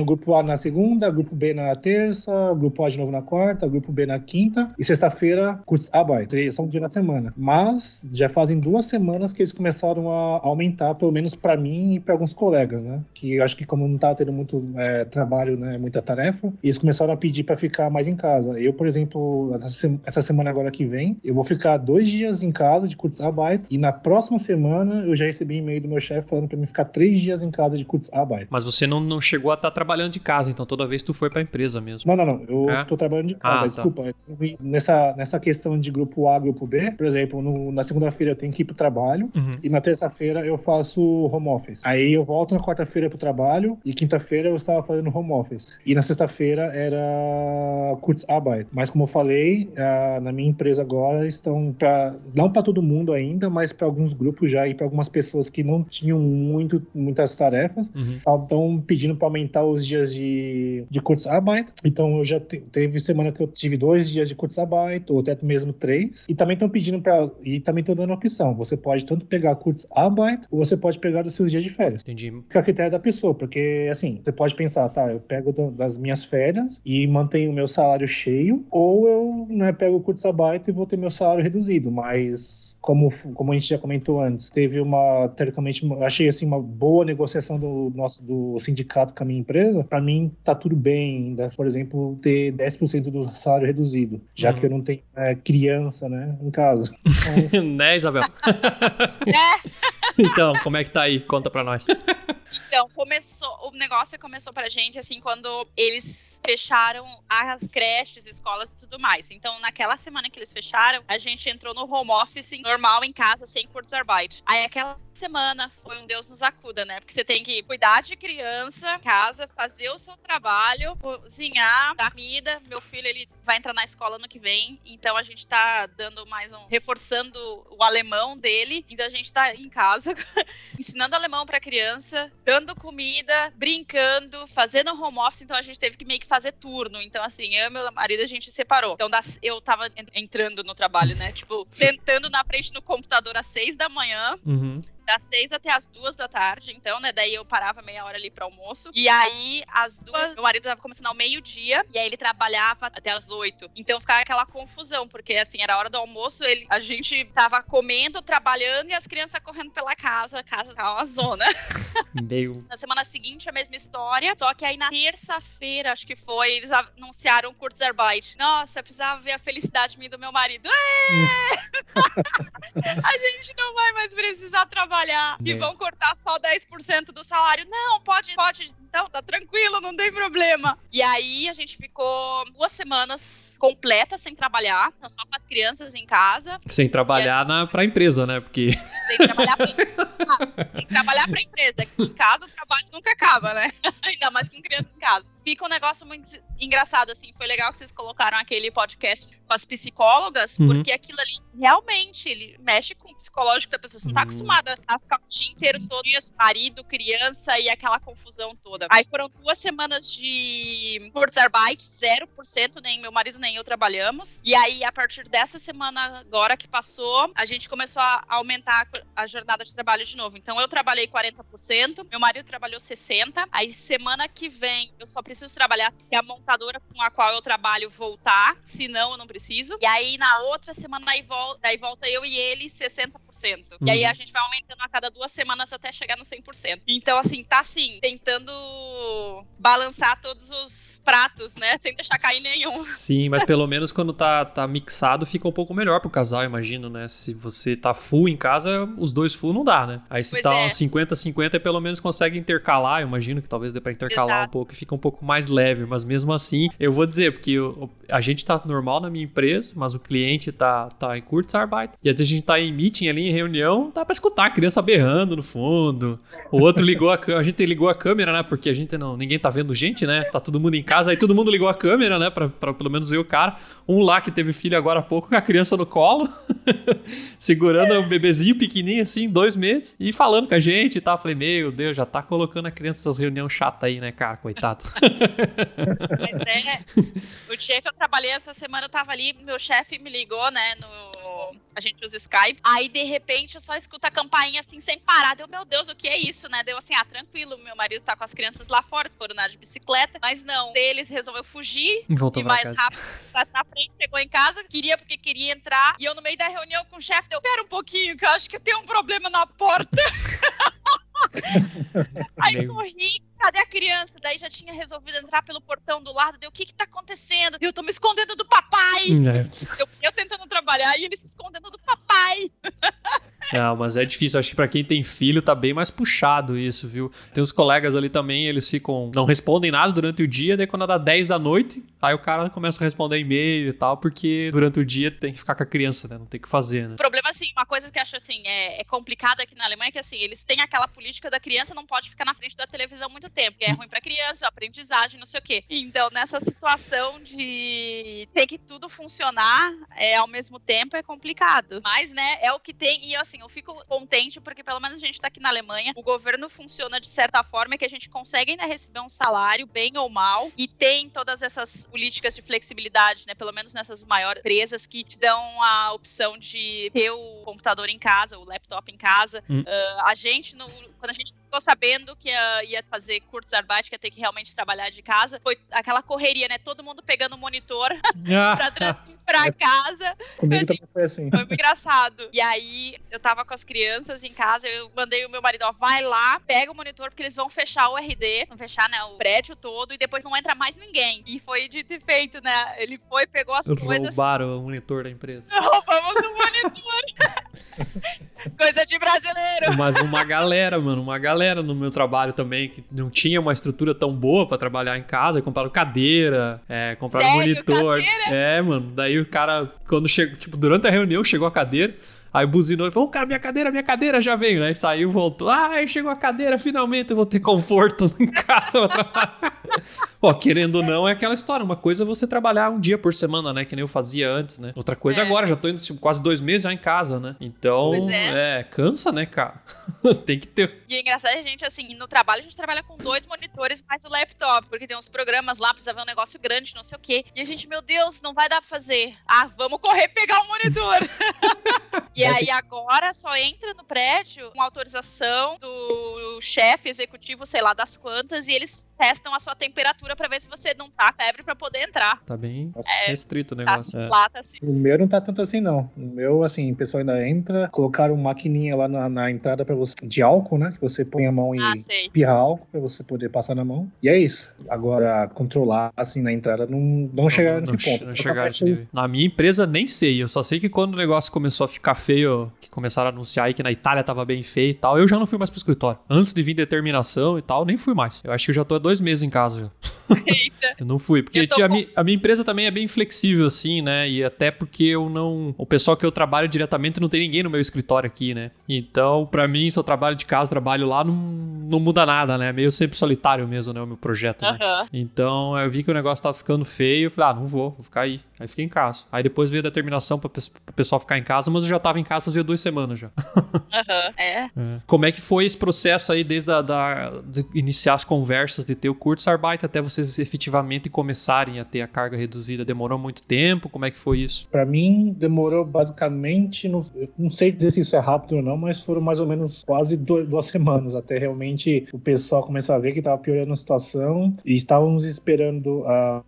o grupo A na segunda, grupo B na terça, grupo A de novo na quarta, grupo B na quinta e sexta-feira Kurzarbeit. São um dia na semana. Mas já fazem 2 semanas que eles começaram a aumentar, pelo menos para mim e para alguns colegas, né? Que eu acho que como não tá tendo muito trabalho, né, muita tarefa, eles começaram a pedir para ficar mais em casa. Eu, por exemplo, essa semana agora que vem, eu vou ficar 2 dias em casa de Kurzarbeit e na próxima semana semana eu já recebi e-mail do meu chefe falando pra mim ficar 3 dias em casa de Kurzarbeit. Mas você não chegou a estar trabalhando de casa, então toda vez tu foi pra empresa mesmo. Não. Eu tô trabalhando de casa. Desculpa. Nessa questão de grupo A, grupo B, por exemplo, na segunda-feira eu tenho que ir pro trabalho e na terça-feira eu faço home office. Aí eu volto na quarta-feira pro trabalho e quinta-feira eu estava fazendo home office. E na sexta-feira era Kurzarbeit. Mas como eu falei, na minha empresa agora estão não para todo mundo ainda, mas para alguns grupos já e para algumas pessoas que não tinham muitas tarefas, estão pedindo para aumentar os dias de Kurzarbeit. Então eu já teve semana que eu tive 2 dias de Kurzarbeit, ou até mesmo 3. E também estão pedindo e também estão dando a opção. Você pode tanto pegar Kurzarbeit ou você pode pegar dos seus dias de férias. Entendi. Fica a critério da pessoa, porque assim, você pode pensar, tá, eu pego das minhas férias e mantenho o meu salário cheio, ou eu pego o Kurzarbeit e vou ter meu salário reduzido, mas como a gente já comentou antes, teve teoricamente, achei assim, uma boa negociação do sindicato com a minha empresa. Pra mim, tá tudo bem ainda, por exemplo, ter 10% do salário reduzido, já que eu não tenho criança, né, em casa. Então... Né, Isabel? Então, como é que tá aí? Conta pra nós. Então, o negócio começou pra gente, assim, quando eles fecharam as creches, escolas e tudo mais. Então, naquela semana que eles fecharam, a gente entrou no home office normal, em casa, sem Kurzarbeit. Aí, aquela semana foi um Deus nos acuda, né? Porque você tem que cuidar de criança, casa, fazer o seu trabalho, cozinhar, dar comida. Meu filho, ele vai entrar na escola ano que vem, então a gente tá dando reforçando o alemão dele. Então, a gente tá em casa, ensinando alemão pra criança, dando comida, brincando, fazendo home office. Então a gente teve que meio que fazer turno. Então assim, eu e meu marido, a gente separou. Então eu tava entrando no trabalho, né? Tipo, sentando na frente do computador às 6 da manhã. Das 6 até as 2 da tarde, então, né, daí eu parava meia hora ali pra almoço, e aí às 2, meu marido tava começando ao meio-dia, e aí ele trabalhava até as 8, então ficava aquela confusão, porque assim, era a hora do almoço, a gente tava comendo, trabalhando, e as crianças correndo pela casa tava uma zona. Na semana seguinte, a mesma história, só que aí na terça-feira, acho que foi, eles anunciaram Kurzarbeit. Nossa, eu precisava ver a felicidade minha e do meu marido. A gente não vai mais precisar trabalhar e vão cortar só 10% do salário. Não, pode, então tá tranquilo, não tem problema. E aí a gente ficou 2 semanas completas sem trabalhar, só com as crianças em casa. Sem trabalhar pra empresa, né? Porque... Sem trabalhar pra empresa. Aqui em casa o trabalho nunca acaba, né? Ainda mais com criança em casa. Fica um negócio muito engraçado, assim. Foi legal que vocês colocaram aquele podcast com as psicólogas, porque aquilo ali realmente ele mexe com o psicológico da pessoa. Você não tá acostumada a ficar o dia inteiro todo dia, marido, criança e aquela confusão toda. Aí foram 2 semanas de Kurzarbeit, 0%, nem meu marido nem eu trabalhamos. E aí, a partir dessa semana agora que passou, a gente começou a aumentar a jornada de trabalho de novo. Então, eu trabalhei 40%, meu marido trabalhou 60%. Aí, semana que vem, eu só preciso trabalhar que a montadora com a qual eu trabalho voltar, senão eu não preciso. E aí, na outra semana, daí volta eu e ele 60%. E aí, a gente vai aumentando a cada 2 semanas até chegar no 100%. Então, assim, tá assim, tentando balançar todos os pratos, né? Sem deixar cair nenhum. Sim, mas pelo menos quando tá mixado, fica um pouco melhor pro casal, imagino, né? Se você tá full em casa, os 2 full não dá, né? Aí se Pois tá é. 50-50, pelo menos consegue intercalar. Eu imagino que talvez dê pra intercalar Exato. um pouco e fica um pouco mais leve. Mas mesmo assim, eu vou dizer, porque a gente tá normal na minha empresa, mas o cliente tá em Kurzarbeit. E às vezes a gente tá em meeting ali, em reunião, dá pra escutar a criança berrando no fundo. O outro ligou a gente ligou a câmera, né? Porque a gente ninguém tá vendo gente, né? Tá todo mundo em casa, aí todo mundo ligou a câmera, né? Pra pelo menos ver o cara. Um lá que teve filho agora há pouco, com a criança no colo, segurando o bebezinho pequenininho assim, 2 meses, e falando com a gente e tal. Falei, meu Deus, já tá colocando a criança nessas reuniões chatas aí, né, cara? Coitado. Mas o dia que eu trabalhei essa semana, eu tava ali, meu chefe me ligou, né, a gente usa Skype, aí de repente eu só escuto a campainha assim, sem parar, meu Deus, o que é isso, né, deu assim, tranquilo, meu marido tá com as crianças lá fora, foram andar de bicicleta, mas não, eles resolveu fugir, Voltou e pra mais casa. rápido, está na frente, chegou em casa, porque queria entrar, e eu no meio da reunião com o chefe, pera um pouquinho, que eu acho que tem um problema na porta. Aí corri, cadê a criança? Daí já tinha resolvido entrar pelo portão do lado. Daí, o que tá acontecendo? Eu tô me escondendo do papai. Eu tentando trabalhar e ele se escondendo do papai. Não, mas é difícil. Acho que pra quem tem filho tá bem mais puxado isso, viu? Tem uns colegas ali também, eles não respondem nada durante o dia, daí quando dá 10 da noite, aí o cara começa a responder e-mail e tal, porque durante o dia tem que ficar com a criança, né? Não tem o que fazer, né? O problema, assim, uma coisa que eu acho, assim, é complicada aqui na Alemanha é que, assim, eles têm aquela política da criança não pode ficar na frente da televisão muito tempo, que é ruim pra criança, aprendizagem, não sei o quê. Então, nessa situação de ter que tudo funcionar ao mesmo tempo é complicado. Mas, né, é o que tem, e assim, eu fico contente porque pelo menos a gente tá aqui na Alemanha, o governo funciona de certa forma que a gente consegue ainda receber um salário, bem ou mal, e tem todas essas políticas de flexibilidade, né, pelo menos nessas maiores empresas que te dão a opção de ter o computador em casa, o laptop em casa. A gente, quando a gente ficou sabendo que ia fazer Kurzarbeit, que ia ter que realmente trabalhar de casa, foi aquela correria, né, todo mundo pegando o monitor pra transferir pra casa. Comigo assim, também foi assim. Foi muito engraçado. E aí, eu tava com as crianças em casa, eu mandei o meu marido, ó, vai lá, pega o monitor, porque eles vão fechar o RD, vão fechar, né, o prédio todo, e depois não entra mais ninguém. E foi dito e feito, né, ele foi, pegou as coisas... Roubaram o monitor da empresa. Roubamos o monitor. Coisa de brasileiro. Mas uma galera no meu trabalho também, que não tinha uma estrutura tão boa pra trabalhar em casa, compraram cadeira, compraram monitor. Cadeira? Mano, daí o cara, quando chegou, tipo, durante a reunião, chegou a cadeira, aí buzinou e falou, cara, minha cadeira já veio, né? E saiu, voltou, chegou a cadeira, finalmente eu vou ter conforto em casa pra trabalhar. Pô, querendo ou não, é aquela história, uma coisa é você trabalhar um dia por semana, né, que nem eu fazia antes, né? Outra coisa agora, já tô indo tipo, quase 2 meses já em casa, né? Então, cansa, né, cara? Tem que ter. E é engraçado, a gente, assim, no trabalho a gente trabalha com 2 monitores mais o laptop, porque tem uns programas lá, precisa ver um negócio grande, não sei o quê. E a gente, meu Deus, não vai dar pra fazer. Vamos correr pegar o monitor. E aí agora só entra no prédio com autorização do chefe executivo, sei lá, das quantas, e eles testam a sua temperatura pra ver se você não tá febre pra poder entrar. Tá bem restrito o negócio. Tá assim. O meu não tá tanto assim, não. O meu, assim, o pessoal ainda entra, colocaram uma maquininha lá na entrada pra você, de álcool, né? Que você põe a mão e espirra álcool pra você poder passar na mão. E é isso. Agora, controlar, assim, na entrada, não chegaram nesse ponto. Não chegaram nesse nível. Na minha empresa, nem sei. Eu só sei que quando o negócio começou a ficar feio, que começaram a anunciar aí que na Itália tava bem feio e tal, eu já não fui mais pro escritório. Antes de vir determinação e tal, nem fui mais. Eu acho que eu já tô há 2 meses em casa já. Eita. Eu não fui, porque a minha empresa também é bem flexível, assim, né? E até porque o pessoal que eu trabalho diretamente não tem ninguém no meu escritório aqui, né? Então, pra mim, se eu trabalho de casa, trabalho lá, não muda nada, né? Meio sempre solitário mesmo, né? O meu projeto, né? Então, eu vi que o negócio tava ficando feio, eu falei, não vou ficar aí. Aí fiquei em casa. Aí depois veio a determinação pro pessoal ficar em casa, mas eu já tava em casa fazia 2 semanas já. Como é que foi esse processo aí, desde de iniciar as conversas, de ter o Kurzarbeit até vocês efetivamente começarem a ter a carga reduzida? Demorou muito tempo? Como é que foi isso? Pra mim, demorou basicamente, não sei dizer se isso é rápido ou não, mas foram mais ou menos quase 2 semanas, até realmente o pessoal começou a ver que tava piorando a situação e estávamos esperando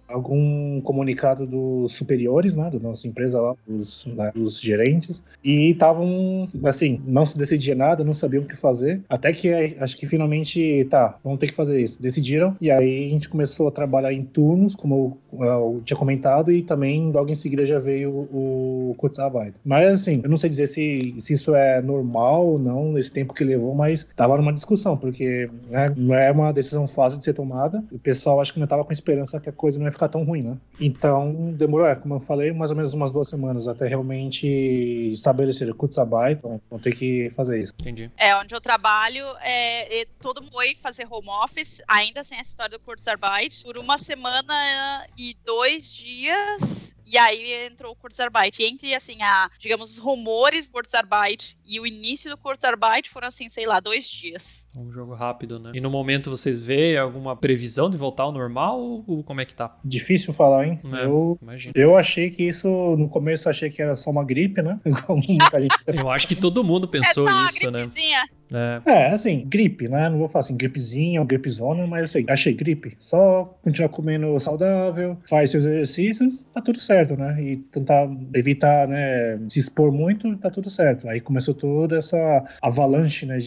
algum comunicado dos superiores, né, da nossa empresa lá, dos gerentes, e estavam, assim, não se decidia nada, não sabiam o que fazer, até que acho que finalmente, vamos ter que fazer isso. Decidiram, e aí a gente começou a trabalhar em turnos, como eu tinha comentado, e também logo em seguida já veio o Kurzarbeit. Mas assim, eu não sei dizer se isso é normal ou não, nesse tempo que levou, mas tava numa discussão, porque não é uma decisão fácil de ser tomada, o pessoal acho que não tava com esperança que a coisa não ia ficar tão ruim, né? Então, demorou, como eu falei, mais ou menos umas 2 semanas até realmente estabelecer o Kurzarbeit, então vão ter que fazer isso. Entendi. Onde eu trabalho, todo mundo foi fazer home office, ainda sem essa história do Kurzarbeit, por 1 semana e 2 dias... E aí entrou o Kurzarbeit. E entre, assim, digamos, os rumores do Kurzarbeit e o início do Kurzarbeit foram, assim, sei lá, 2 dias. Um jogo rápido, né? E no momento vocês veem alguma previsão de voltar ao normal ou como é que tá? Difícil falar, hein? Eu achei que isso, no começo achei que era só uma gripe, né? Como muita gente... Eu acho que todo mundo pensou isso, gripezinha. né? Assim, gripe, né? Não vou falar assim, gripezinha ou gripezona, mas assim, achei gripe. Só continuar comendo saudável, faz seus exercícios, tá tudo certo, né? E tentar evitar, né, se expor muito, tá tudo certo. Aí começou toda essa avalanche, né,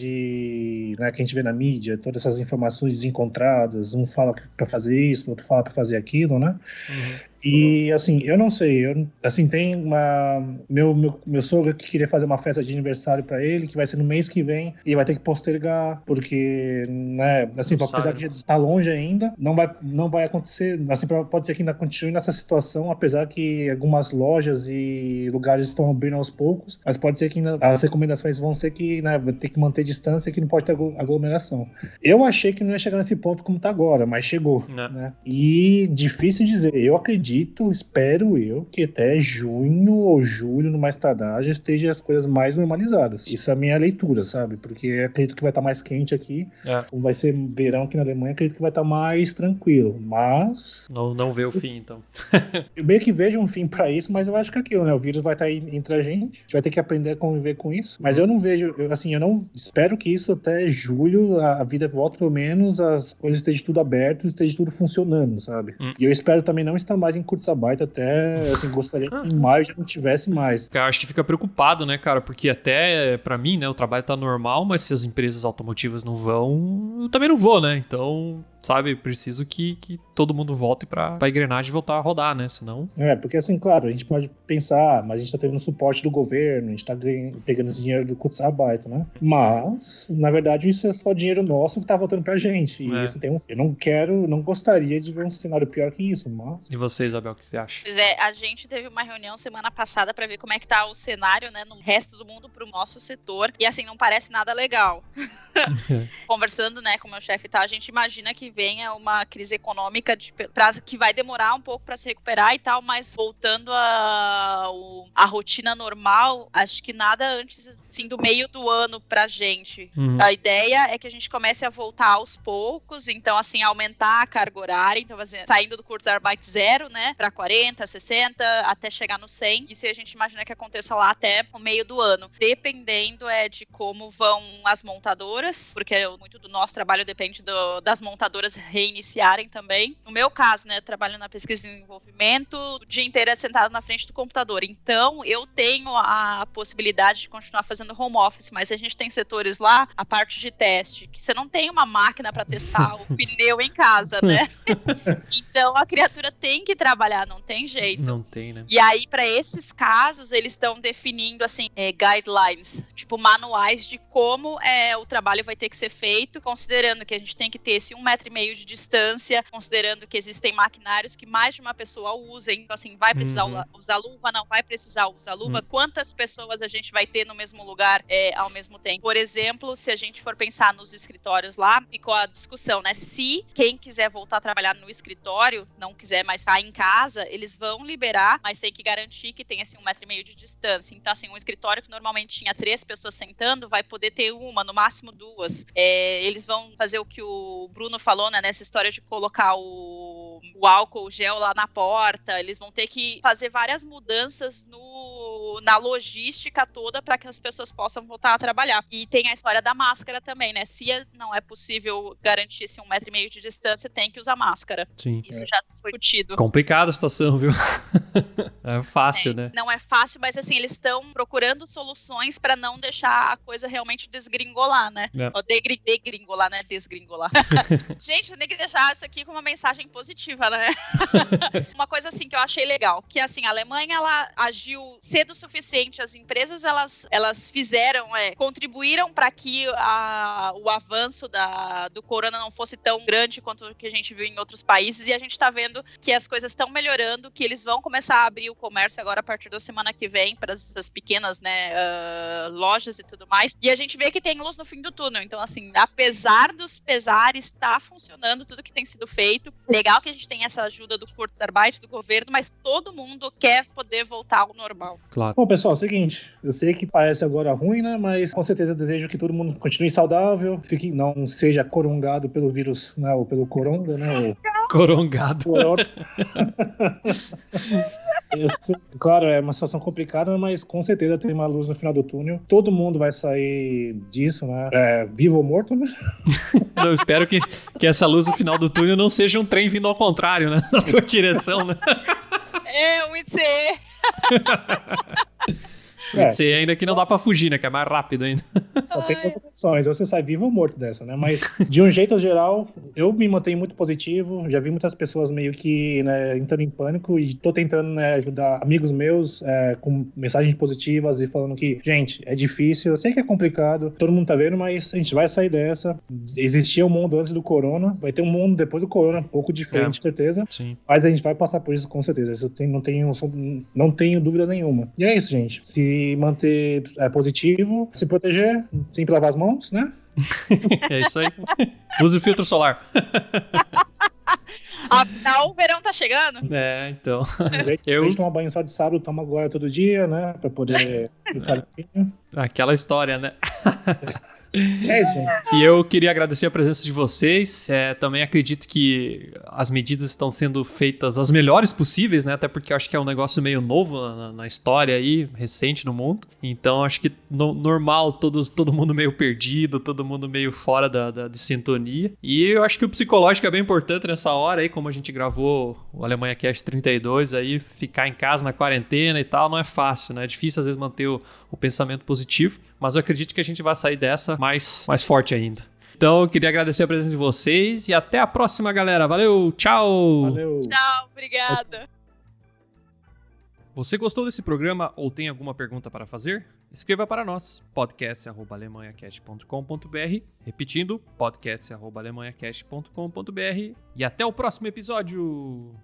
né, que a gente vê na mídia, todas essas informações desencontradas, um fala pra fazer isso, outro fala pra fazer aquilo, né? E, assim, eu não sei, assim, tem meu sogro que queria fazer uma festa de aniversário pra ele, que vai ser no mês que vem, e vai ter que postergar, porque, né, assim, apesar de estar longe ainda, não vai acontecer, assim, pode ser que ainda continue nessa situação, apesar que algumas lojas e lugares estão abrindo aos poucos, mas pode ser que ainda, as recomendações vão ser que, né, vai ter que manter distância, que não pode ter aglomeração. Eu achei que não ia chegar nesse ponto como tá agora, mas chegou, né? E difícil dizer, eu acredito, espero eu, que até junho ou julho, no mais tardar, já esteja as coisas mais normalizadas. Isso é a minha leitura, sabe? Porque acredito que vai estar mais quente aqui. Como vai ser verão aqui na Alemanha, acredito que vai estar mais tranquilo. Mas... Não vê o fim, então. Eu meio que vejo um fim pra isso, mas eu acho que é aquilo, né? O vírus vai estar aí entre a gente vai ter que aprender a conviver com isso. Mas eu não vejo, eu não espero que isso até julho, a vida volte pelo menos, as coisas estejam tudo aberto, esteja tudo funcionando, sabe? E eu espero também não estar mais em Kurzarbeit até, assim, gostaria que em maio já não tivesse mais. Eu acho que fica preocupado, né, cara? Porque até, pra mim, né, o trabalho tá normal, mas se as empresas automotivas não vão, eu também não vou, né? Então, sabe, preciso que todo mundo volte pra engrenagem voltar a rodar, né? Senão... Porque assim, claro, a gente pode pensar, mas a gente tá tendo suporte do governo, a gente tá pegando esse dinheiro do Kurzarbeit, né? Mas, na verdade, isso é só dinheiro nosso que tá voltando pra gente. E isso tem eu não gostaria de ver um cenário pior que isso, mas... E você, Isabel, o que você acha? Pois é, a gente teve uma reunião semana passada pra ver como é que tá o cenário, né, no resto do mundo pro nosso setor. E assim, não parece nada legal. Conversando, né, com o meu chefe, tá, a gente imagina que venha uma crise econômica que vai demorar um pouco para se recuperar e tal, mas voltando a rotina normal, acho que nada antes, assim, do meio do ano pra gente. A ideia é que a gente comece a voltar aos poucos, então, assim, aumentar a carga horária, então, saindo do Kurzarbeit 0, né, pra 40, 60, até chegar no 100, isso a gente imagina que aconteça lá até o meio do ano, dependendo de como vão as montadoras, porque muito do nosso trabalho depende das montadoras reiniciarem também. No meu caso, né, eu trabalho na pesquisa e desenvolvimento, o dia inteiro sentado na frente do computador, então eu tenho a possibilidade de continuar fazendo home office, mas a gente tem setores lá, a parte de teste, que você não tem uma máquina para testar o pneu em casa, né? Então a criatura tem que trabalhar, não tem jeito. Não tem, né? E aí, para esses casos, eles estão definindo, assim, guidelines, tipo manuais de como o trabalho vai ter que ser feito, considerando que a gente tem que ter esse 1,5 metro de distância, considerando que existem maquinários que mais de uma pessoa usem, então assim, vai precisar usar luva, não vai precisar usar luva, quantas pessoas a gente vai ter no mesmo lugar ao mesmo tempo. Por exemplo, se a gente for pensar nos escritórios lá, ficou a discussão, né, se quem quiser voltar a trabalhar no escritório, não quiser mais ficar em casa, eles vão liberar, mas tem que garantir que tem, assim, 1,5 metro de distância. Então, assim, um escritório que normalmente tinha 3 pessoas sentando, vai poder ter uma, no máximo 2. Eles vão fazer o que o Bruno falou, né, nessa história de colocar o álcool, o gel lá na porta, eles vão ter que fazer várias mudanças na logística toda para que as pessoas possam voltar a trabalhar. E tem a história da máscara também, né? Se não é possível garantir esse 1,5 metro de distância, tem que usar máscara. Sim. Isso já foi discutido. Complicada a situação, viu? É fácil, né? Não é fácil, mas assim, eles estão procurando soluções para não deixar a coisa realmente desgringolar, né? Degringolar, né? Desgringolar. Gente, eu tenho que deixar isso aqui com uma mensagem positiva, né? Uma coisa assim que eu achei legal, que assim, a Alemanha, ela agiu cedo o suficiente, as empresas, elas fizeram, contribuíram para que o avanço do corona não fosse tão grande quanto o que a gente viu em outros países, e a gente tá vendo que as coisas estão melhorando, que eles vão começar a abrir o comércio agora a partir da semana que vem para essas pequenas, né, lojas e tudo mais, e a gente vê que tem luz no fim do túnel. Então, assim, apesar dos pesares, tá funcionando tudo que tem sido feito. Legal que a gente tem essa ajuda do Kurzarbeit, do governo, mas todo mundo quer poder voltar ao normal. Claro. Bom, pessoal, é o seguinte, eu sei que parece agora ruim, né, mas com certeza eu desejo que todo mundo continue saudável, não seja corongado pelo vírus, né, ou pelo coronga, né, Corongado. Claro, é uma situação complicada, mas com certeza tem uma luz no final do túnel. Todo mundo vai sair disso, né? Vivo ou morto, né? Eu espero que essa luz no final do túnel não seja um trem vindo ao contrário, né? Na tua direção, né? Um ICE. Você ainda que não dá pra fugir, né? Que é mais rápido ainda. Só tem duas opções, ou você sai vivo ou morto dessa, né? Mas, de um jeito geral, eu me mantenho muito positivo. Já vi muitas pessoas meio que, né, entrando em pânico e tô tentando, né, ajudar amigos meus com mensagens positivas e falando que, gente, é difícil, eu sei que é complicado, todo mundo tá vendo, mas a gente vai sair dessa. Existia um mundo antes do corona, vai ter um mundo depois do corona, um pouco diferente, com certeza. Sim. Mas a gente vai passar por isso com certeza. Isso não tenho dúvida nenhuma. E é isso, gente. Se manter positivo, se proteger, sempre lavar as mãos, né? É isso aí. Use o filtro solar. Afinal, o verão tá chegando. Então. Eu vou tomar banho só de sábado, tomo agora todo dia, né? Pra poder ficar limpinho. Aquela história, né? É isso, gente. E eu queria agradecer a presença de vocês. Também acredito que as medidas estão sendo feitas as melhores possíveis, né? Até porque eu acho que é um negócio meio novo na história aí, recente no mundo. Então acho que normal, todo mundo meio perdido, todo mundo meio fora de sintonia. E eu acho que o psicológico é bem importante nessa hora aí, como a gente gravou o Alemanha Cast 32 aí, ficar em casa na quarentena e tal, não é fácil, né? É difícil às vezes manter o pensamento positivo, mas eu acredito que a gente vai sair dessa mais forte ainda. Então, eu queria agradecer a presença de vocês e até a próxima, galera. Valeu, tchau! Valeu! Tchau, obrigada! Você gostou desse programa ou tem alguma pergunta para fazer? Escreva para nós, podcast@alemanhacast.com.br, repetindo, podcast@alemanhacast.com.br, e até o próximo episódio!